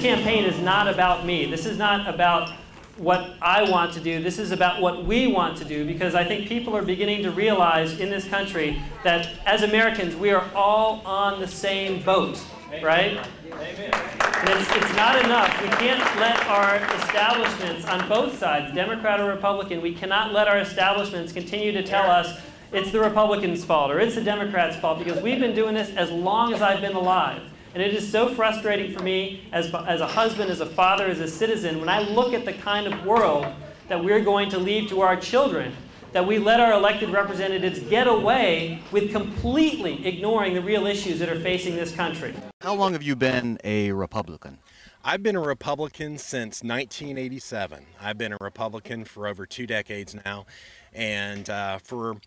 campaign is not about me. This is not about what I want to do. This is about what we want to do, because I think people are beginning to realize in this country that as Americans, we are all on the same boat, right? And it's not enough. We can't let our establishments on both sides, Democrat or Republican, we cannot let our establishments continue to tell us it's the Republicans' fault or it's the Democrats' fault, because we've been doing this as long as I've been alive. And it is so frustrating for me as a husband, as a father, as a citizen, when I look at the kind of world that we're going to leave to our children, that we let our elected representatives get away with completely ignoring the real issues that are facing this country. How long have you been a Republican? I've been a Republican since 1987. I've been a Republican for over 2 decades now, and for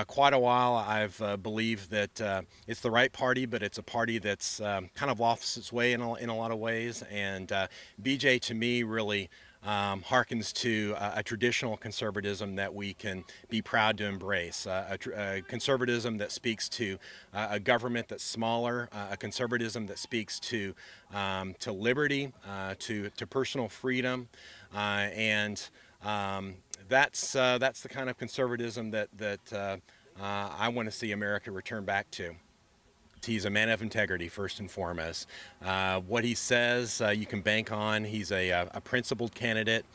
quite a while I've believed that it's the right party, but it's a party that's kind of lost its way in a lot of ways, and BJ to me really harkens to a traditional conservatism that we can be proud to embrace, a conservatism that speaks to a government that's smaller, a conservatism that speaks to liberty, to personal freedom, and that's the kind of conservatism that I want to see America return back to. He's a man of integrity, first and foremost. What he says, you can bank on. He's a principled candidate.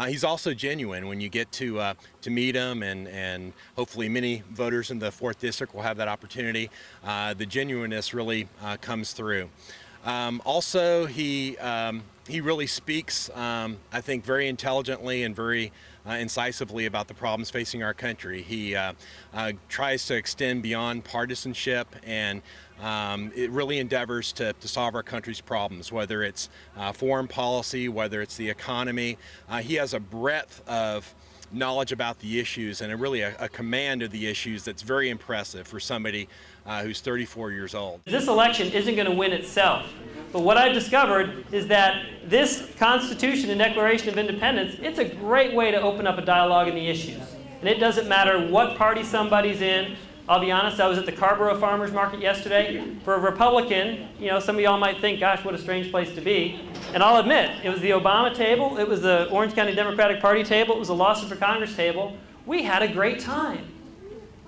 He's also genuine when you get to meet him, and hopefully many voters in the 4th District will have that opportunity. The genuineness really comes through. Also, he really speaks, I think, very intelligently and very incisively about the problems facing our country. He tries to extend beyond partisanship, and it really endeavors to solve our country's problems, whether it's foreign policy, whether it's the economy. He has a breadth of knowledge about the issues and really a command of the issues that's very impressive for somebody who's 34 years old. This election isn't going to win itself. But what I've discovered is that this Constitution and Declaration of Independence, it's a great way to open up a dialogue in the issues. And it doesn't matter what party somebody's in. I'll be honest, I was at the Carborough Farmers Market yesterday. For a Republican, you know, some of y'all might think, gosh, what a strange place to be. And I'll admit, it was the Obama table, it was the Orange County Democratic Party table, it was the Lawson for Congress table. We had a great time.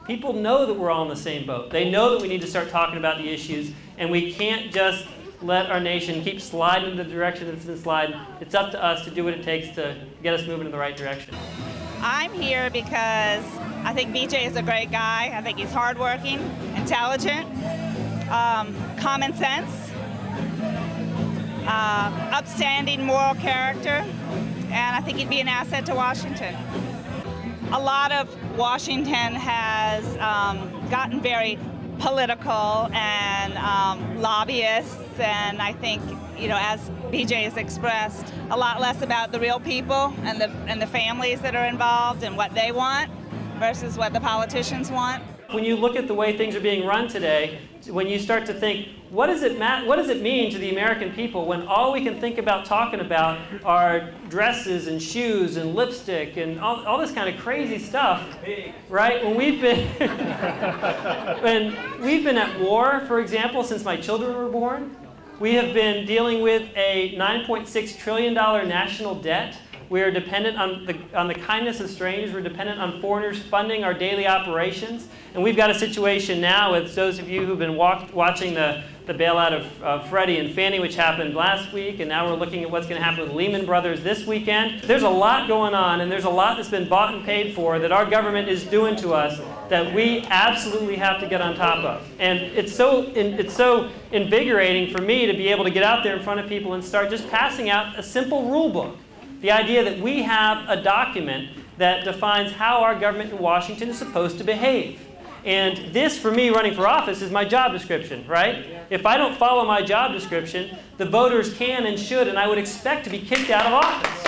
People know that we're all in the same boat. They know that we need to start talking about the issues, and we can't just let our nation keep sliding in the direction that it's been sliding. It's up to us to do what it takes to get us moving in the right direction. I'm here because I think BJ is a great guy. I think he's hardworking, intelligent, common sense, upstanding moral character, and I think he'd be an asset to Washington. A lot of Washington has gotten very political and lobbyists, and I think, you know, as BJ has expressed, a lot less about the real people and the families that are involved and what they want versus what the politicians want. When you look at the way things are being run today, when you start to think, what does it mean to the American people when all we can think about talking about are dresses and shoes and lipstick and all this kind of crazy stuff, right? When we've been at war, for example, since my children were born. We have been dealing with a $9.6 trillion national debt. We are dependent on the kindness of strangers. We're dependent on foreigners funding our daily operations. And we've got a situation now with those of you who've been watching the bailout of Freddie and Fannie, which happened last week, and now we're looking at what's going to happen with Lehman Brothers this weekend. There's a lot going on, and there's a lot that's been bought and paid for that our government is doing to us that we absolutely have to get on top of. And it's so invigorating for me to be able to get out there in front of people and start just passing out a simple rule book. The idea that we have a document that defines how our government in Washington is supposed to behave. And this, for me, running for office, is my job description, right? If I don't follow my job description, the voters can and should, and I would expect to be kicked out of office.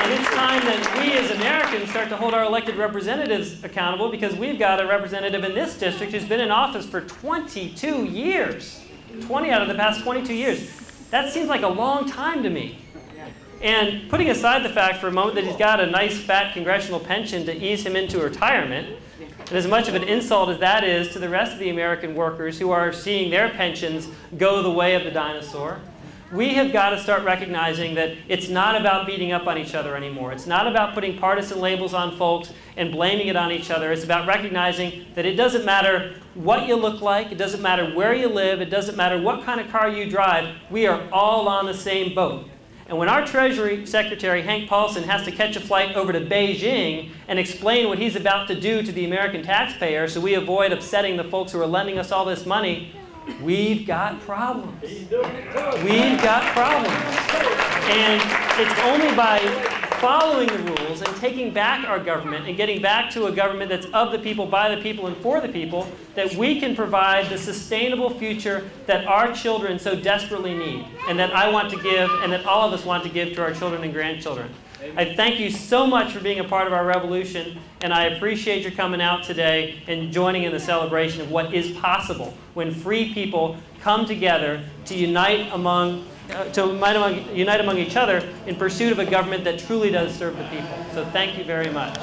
And it's time that we as Americans start to hold our elected representatives accountable, because we've got a representative in this district who's been in office for 22 years. 20 out of the past 22 years. That seems like a long time to me. And putting aside the fact for a moment that he's got a nice fat congressional pension to ease him into retirement, And as much of an insult as that is to the rest of the American workers who are seeing their pensions go the way of the dinosaur, we have got to start recognizing that it's not about beating up on each other anymore. It's not about putting partisan labels on folks and blaming it on each other. It's about recognizing that it doesn't matter what you look like, it doesn't matter where you live, it doesn't matter what kind of car you drive, we are all on the same boat. And when our Treasury Secretary, Hank Paulson, has to catch a flight over to Beijing and explain what he's about to do to the American taxpayer so we avoid upsetting the folks who are lending us all this money, we've got problems. We've got problems. And it's only by following the rules and taking back our government and getting back to a government that's of the people, by the people, and for the people that we can provide the sustainable future that our children so desperately need, and that I want to give, and that all of us want to give to our children and grandchildren. I thank you so much for being a part of our revolution, and I appreciate your coming out today and joining in the celebration of what is possible when free people come together to unite among each other in pursuit of a government that truly does serve the people. So thank you very much.